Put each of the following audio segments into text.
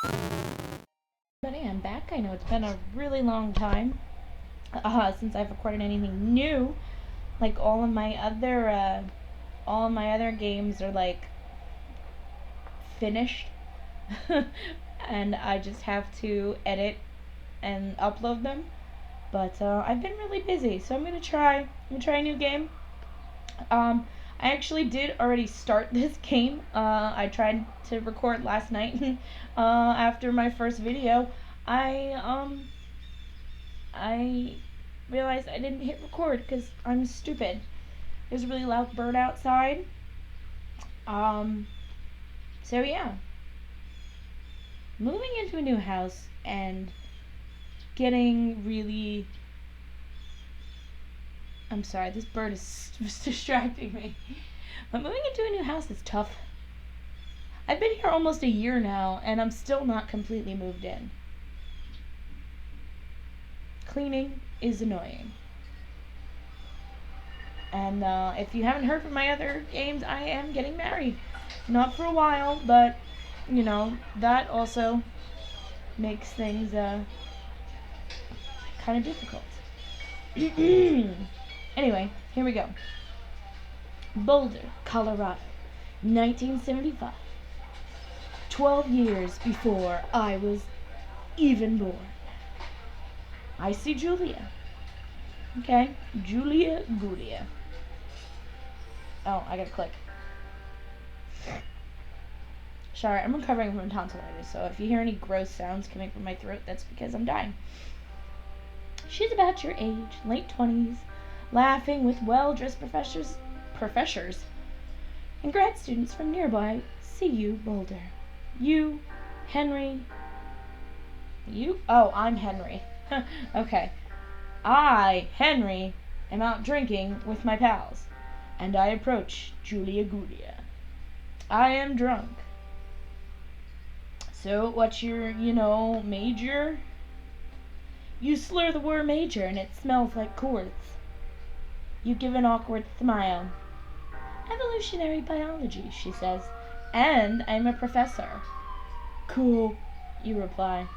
But yeah, I'm back. I know it's been a really long time since I've recorded anything new. Like all of my other games are like finished, and I just have to edit and upload them. But I've been really busy, so I'm gonna try a new game. Um, I actually did already start this game. I tried to record last night. After my first video, I um I realized I didn't hit record because I'm stupid. There's a really loud bird outside. Um, so yeah, moving into a new house and getting really. I'm sorry, this bird is distracting me. But moving into a new house is tough. I've been here almost a year now, and I'm still not completely moved in. Cleaning is annoying. And if you haven't heard from my other games, I am getting married. Not for a while, but that also makes things kind of difficult. Anyway, here we go. Boulder, Colorado, 1975. 12 years before I was even born. I see Julia. Okay, Julia Gulia. Oh, I gotta click. Sorry, I'm recovering from tonsillitis, so if you hear any gross sounds coming from my throat, that's because I'm dying. She's about your age, late 20s, laughing with well-dressed professors, and grad students from nearby CU Boulder. You, Henry. You? Oh, I'm Henry. Okay. I, Henry, am out drinking with my pals, and I approach Julia Gulia. I am drunk. So, what's your, major? You slur the word major, and it smells like quartz. You give an awkward smile. Evolutionary biology, she says, and I'm a professor. Cool, you reply.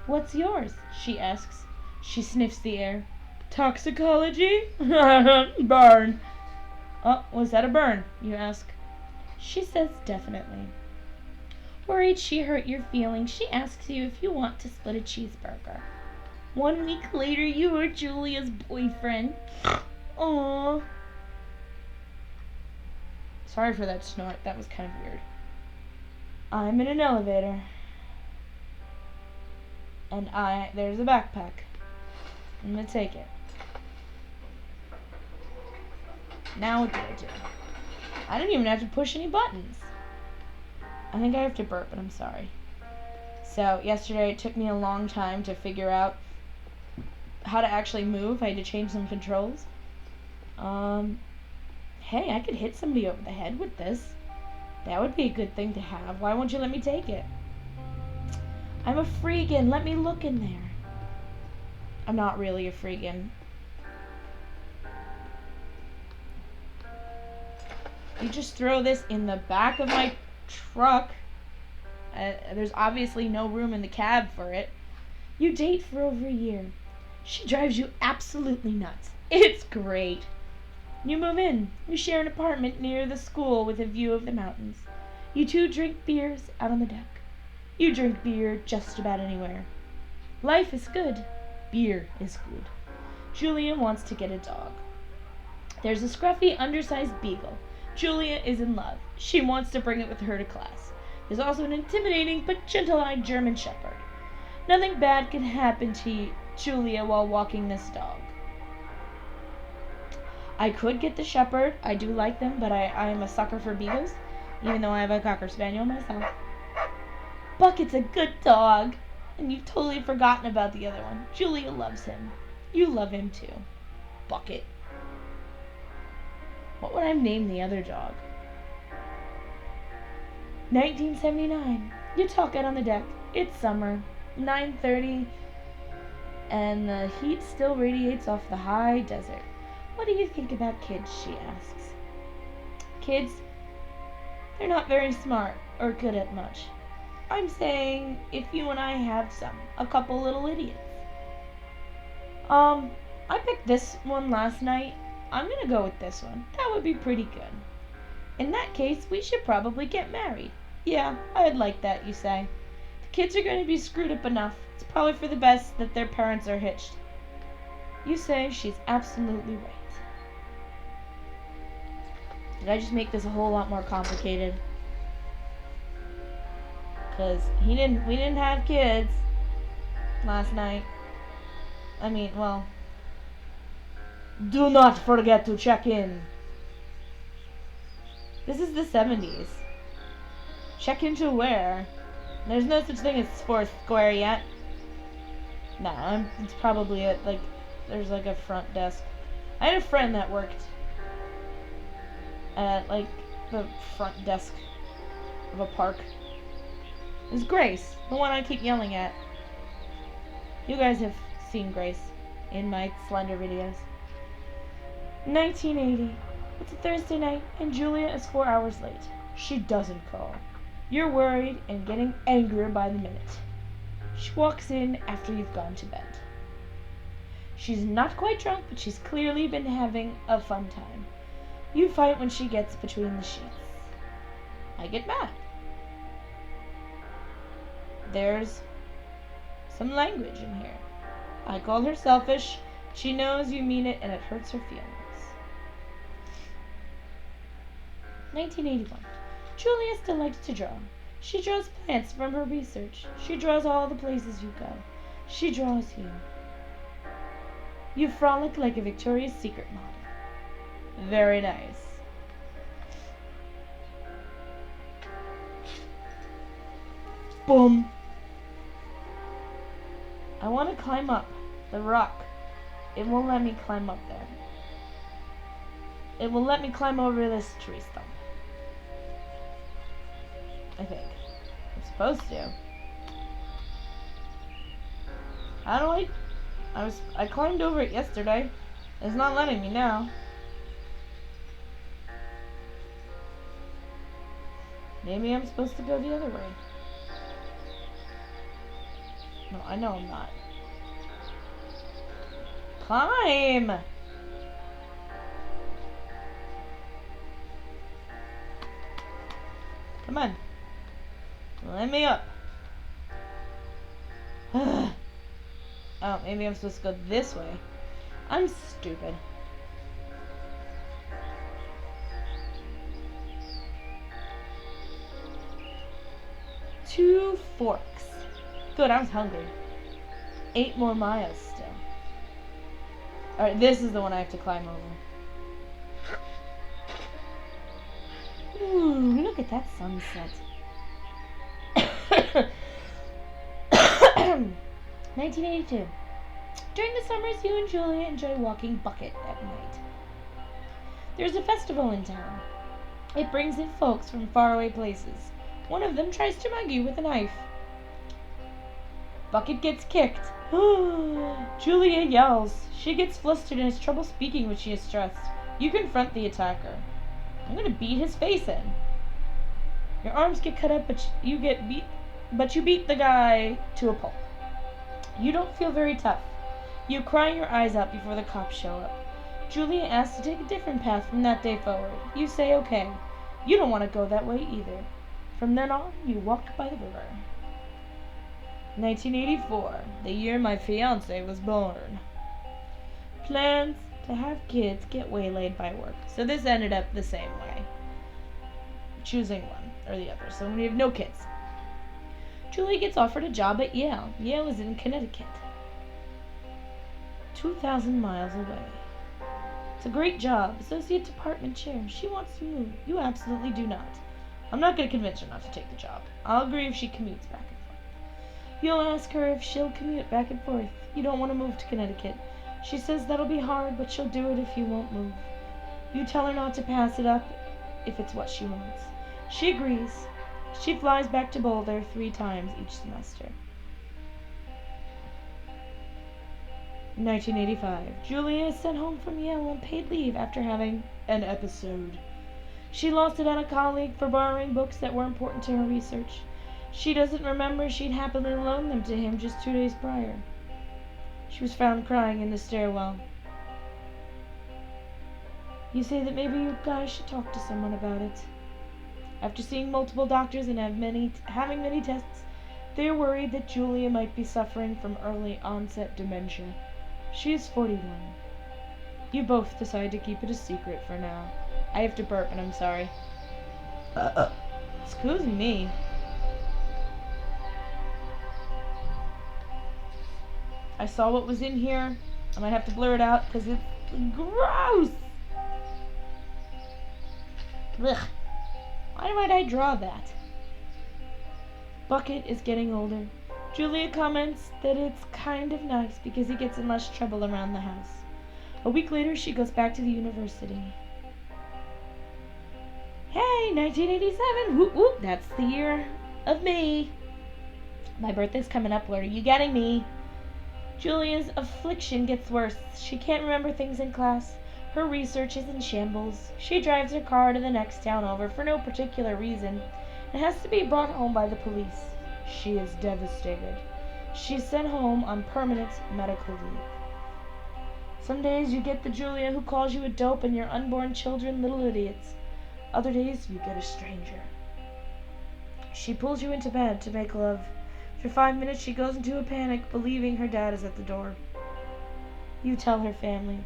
What's yours? She asks. She sniffs the air. Toxicology? Burn. Oh, was that a burn? You ask. She says definitely. Worried she hurt your feelings, she asks you if you want to split a cheeseburger. 1 week later, you are Julia's boyfriend. Aww. Sorry for that snort. That was kind of weird. I'm in an elevator. And there's a backpack. I'm gonna take it. Now what do I do? I didn't even have to push any buttons. I think I have to burp, but I'm sorry. So, yesterday it took me a long time to figure out how to actually move. I had to change some controls. Hey, I could hit somebody over the head with this. That would be a good thing to have. Why won't you let me take it? I'm a freegan. Let me look in there. I'm not really a freegan. You just throw this in the back of my truck. There's obviously no room in the cab for it. You date for over a year. She drives you absolutely nuts. It's great. You move in. You share an apartment near the school with a view of the mountains. You two drink beers out on the deck. You drink beer just about anywhere. Life is good. Beer is good. Julia wants to get a dog. There's a scruffy, undersized beagle. Julia is in love. She wants to bring it with her to class. There's also an intimidating but gentle-eyed German shepherd. Nothing bad can happen to Julia while walking this dog. I could get the shepherd. I do like them, but I'm a sucker for beagles, even though I have a cocker spaniel myself. Bucket's a good dog, and you've totally forgotten about the other one. Julia loves him. You love him too. Bucket. What would I name the other dog? 1979. You talk out on the deck. It's summer. 9:30, and the heat still radiates off the high desert. What do you think about kids? She asks. Kids, they're not very smart or good at much. I'm saying if you and I have a couple little idiots. I picked this one last night. I'm gonna go with this one. That would be pretty good. In that case, we should probably get married. Yeah, I'd like that, you say. The kids are going to be screwed up enough. It's probably for the best that their parents are hitched. You say she's absolutely right. Did I just make this a whole lot more complicated? Because we didn't have kids last night. I mean, well, do not forget to check in. This is the 70s. Check into where? There's no such thing as Foursquare yet. Nah, it's probably there's like a front desk. I had a friend that worked at like the front desk of a park. It was Grace, the one I keep yelling at. You guys have seen Grace in my Slender videos. 1980. It's a Thursday night, and Julia is 4 hours late. She doesn't call. You're worried and getting angrier by the minute. She walks in after you've gone to bed. She's not quite drunk, but she's clearly been having a fun time. You fight when she gets between the sheets. I get mad. There's some language in here. I call her selfish. She knows you mean it, and it hurts her feelings. 1981. Julia still likes to draw. She draws plants from her research. She draws all the places you go. She draws you. You frolic like a Victoria's Secret model. Very nice. Boom. I want to climb up the rock. It won't let me climb up there. It will let me climb over this tree stump. I think. I'm supposed to. How do I climbed over it yesterday. It's not letting me now. Maybe I'm supposed to go the other way. No, I know I'm not. Climb! Come on. Let me up. Oh, maybe I'm supposed to go this way. I'm stupid. Two forks. Good, I was hungry. 8 more miles still. Alright, this is the one I have to climb over. Ooh, look at that sunset. 1982. During the summers, you and Julia enjoy walking Bucket at night. There's a festival in town. It brings in folks from faraway places. One of them tries to mug you with a knife. Bucket gets kicked. Julia yells. She gets flustered and has trouble speaking when she is stressed. You confront the attacker. I'm gonna beat his face in. Your arms get cut up, but you beat the guy to a pulp. You don't feel very tough. You cry your eyes out before the cops show up. Julia asks to take a different path from that day forward. You say okay. You don't want to go that way either. From then on, you walk by the river. 1984, the year my fiancé was born. Plans to have kids get waylaid by work. So this ended up the same way. Choosing one or the other. So we have no kids. Julie gets offered a job at Yale. Yale is in Connecticut. 2,000 miles away. It's a great job. Associate department chair. She wants to move. You absolutely do not. I'm not going to convince her not to take the job. I'll agree if she commutes back and forth. You'll ask her if she'll commute back and forth. You don't want to move to Connecticut. She says that'll be hard, but she'll do it if you won't move. You tell her not to pass it up if it's what she wants. She agrees. She flies back to Boulder 3 times each semester. 1985. Julia is sent home from Yale on paid leave after having an episode. She lost it on a colleague for borrowing books that were important to her research. She doesn't remember she'd happily loaned them to him just 2 days prior. She was found crying in the stairwell. You say that maybe you guys should talk to someone about it. After seeing multiple doctors and having many tests, they are worried that Julia might be suffering from early onset dementia. She is 41. You both decide to keep it a secret for now. I have to burp and I'm sorry. Excuse me. I saw what was in here. I might have to blur it out because it's gross. Ugh. Why might I draw that? Bucket is getting older. Julia comments that it's kind of nice because he gets in less trouble around the house. A week later, she goes back to the university. Hey, 1987! Whoop whoop! That's the year of me. My birthday's coming up. What are you getting me? Julia's affliction gets worse. She can't remember things in class. Her research is in shambles. She drives her car to the next town over for no particular reason and has to be brought home by the police. She is devastated. She's sent home on permanent medical leave. Some days you get the Julia who calls you a dope and your unborn children little idiots. Other days you get a stranger. She pulls you into bed to make love. For 5 minutes she goes into a panic, believing her dad is at the door. You tell her family.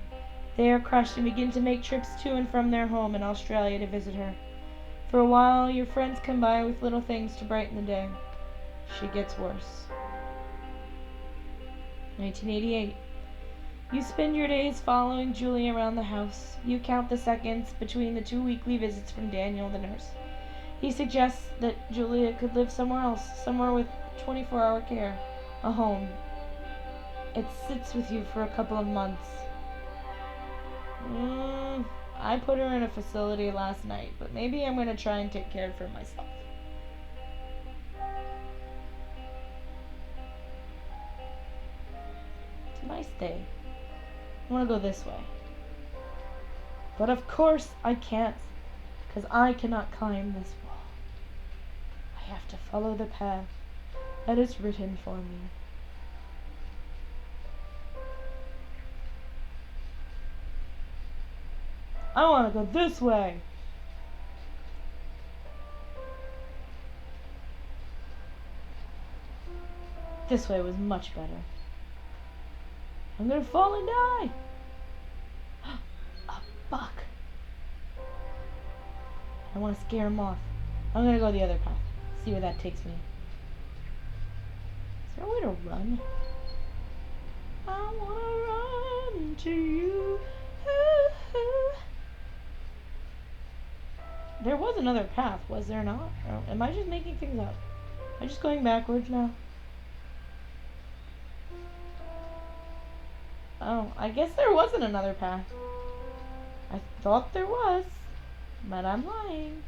They are crushed and begin to make trips to and from their home in Australia to visit her. For a while, your friends come by with little things to brighten the day. She gets worse. 1988. You spend your days following Julia around the house. You count the seconds between the 2 weekly visits from Daniel, the nurse. He suggests that Julia could live somewhere else, somewhere with 24-hour care, a home. It sits with you for a couple of months. I put her in a facility last night, but maybe I'm going to try and take care of her myself. It's a nice day. I want to go this way. But of course I can't, because I cannot climb this wall. I have to follow the path that is written for me. I want to go this way. This way was much better. I'm gonna fall and die. A buck. I want to scare him off. I'm gonna go the other path. See where that takes me. Is there a way to run? I wanna run to you. There was another path, was there not? Or am I just making things up? Am I just going backwards now? Oh, I guess there wasn't another path. I thought there was, but I'm lying.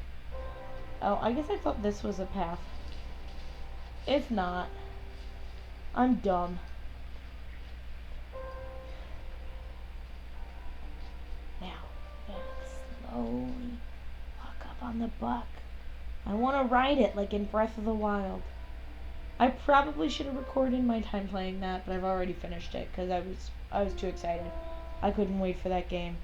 Oh, I guess I thought this was a path. It's not. I'm dumb. Now, slowly on the buck. I want to ride it like in Breath of the Wild. I probably should have recorded my time playing that, but I've already finished it because I was too excited. I couldn't wait for that game.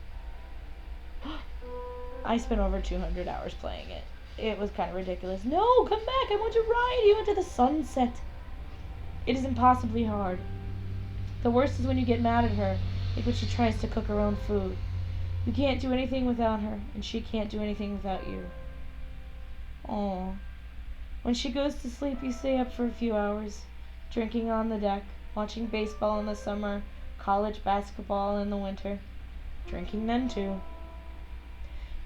I spent over 200 hours playing it. It was kind of ridiculous. No, come back! I want to ride you into the sunset. It is impossibly hard. The worst is when you get mad at her, like when she tries to cook her own food. You can't do anything without her, and she can't do anything without you. Aww. When she goes to sleep, you stay up for a few hours, drinking on the deck, watching baseball in the summer, college basketball in the winter, drinking then too.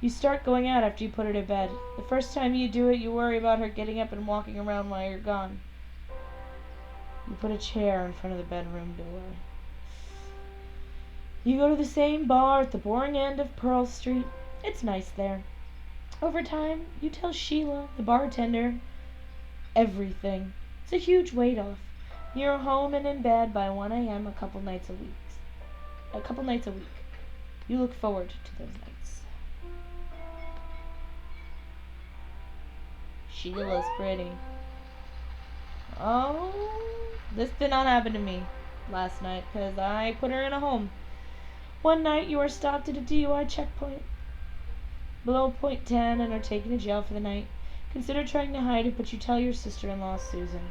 You start going out after you put her to bed. The first time you do it, you worry about her getting up and walking around while you're gone. You put a chair in front of the bedroom door. You go to the same bar at the boring end of Pearl Street. It's nice there. Over time, you tell Sheila, the bartender, everything. It's a huge weight off. You're home and in bed by 1 a.m. a couple nights a week. You look forward to those nights. Sheila's pretty. Oh, this did not happen to me last night because I put her in a home. One night you are stopped at a DUI checkpoint below point 10 and are taken to jail for the night. Consider trying to hide it, but you tell your sister-in-law, Susan.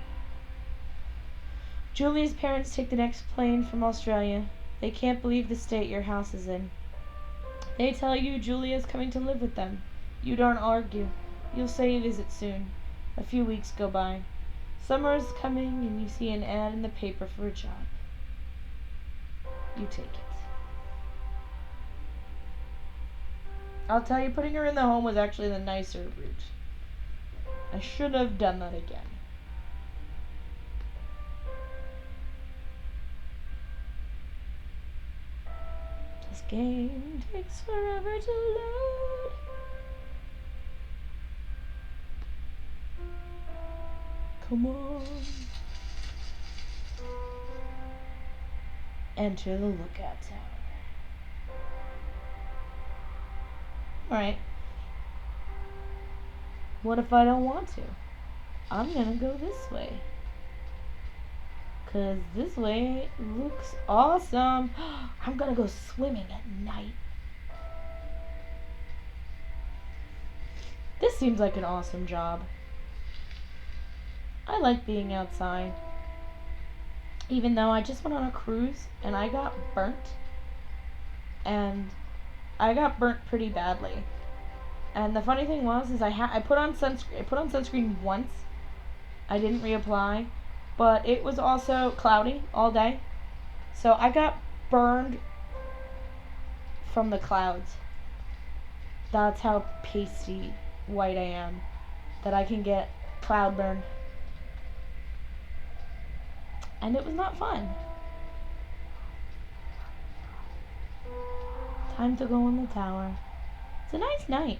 Julia's parents take the next plane from Australia. They can't believe the state your house is in. They tell you Julia's coming to live with them. You don't argue. You'll say you visit soon. A few weeks go by. Summer is coming and you see an ad in the paper for a job. You take it. I'll tell you, putting her in the home was actually the nicer route. I should have done that again. This game takes forever to load. Come on. Enter the lookout tower. Alright. What if I don't want to? I'm gonna go this way. 'Cause this way looks awesome. I'm gonna go swimming at night. This seems like an awesome job. I like being outside. Even though I just went on a cruise and I got burnt. And I got burnt pretty badly. And the funny thing was is I put on sunscreen once. I didn't reapply, but it was also cloudy all day. So I got burned from the clouds. That's how pasty white I am, that I can get cloud burn. And it was not fun. Time to go in the tower. It's a nice night.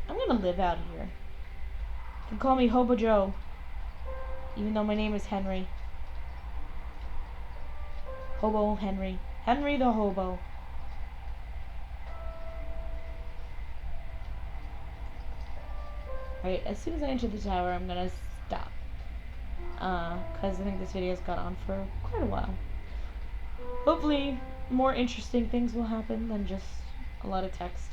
I'm gonna live out here. You can call me Hobo Joe, even though my name is Henry. Hobo Henry. Henry the Hobo. Right, as soon as I enter the tower, I'm gonna stop. Because I think this video's gone on for quite a while. Hopefully, more interesting things will happen than just a lot of text.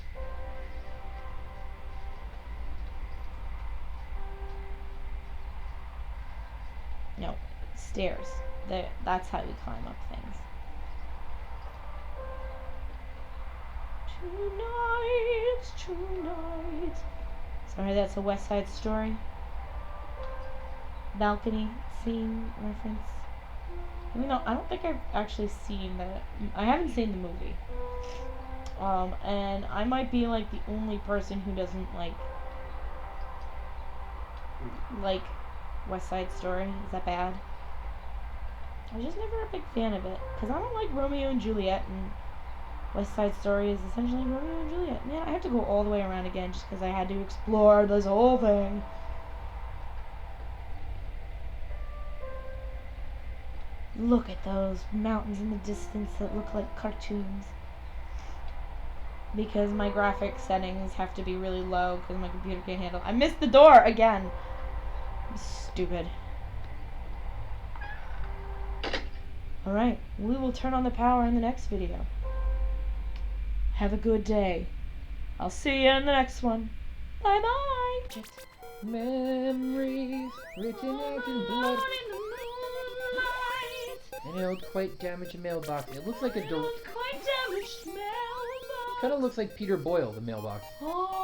No, stairs. That's how you climb up things. Tonight. Sorry, that's a West Side Story balcony scene reference. You know, I don't think I've actually seen that. I haven't seen the movie. And I might be like the only person who doesn't like West Side Story. Is that bad? I was just never a big fan of it because I don't like Romeo and Juliet, and West Side Story is essentially Romeo and Juliet. Man, I have to go all the way around again just because I had to explore this whole thing. Look at those mountains in the distance that look like cartoons. Because my graphic settings have to be really low because my computer can't handle it. I missed the door again. I'm stupid. Alright, we will turn on the power in the next video. Have a good day. I'll see you in the next one. Bye bye. Memories written out in blood. And it'll quite damage a mailbox. It looks like a quite damaged mailbox. kind of looks like Peter Boyle, the mailbox. Oh.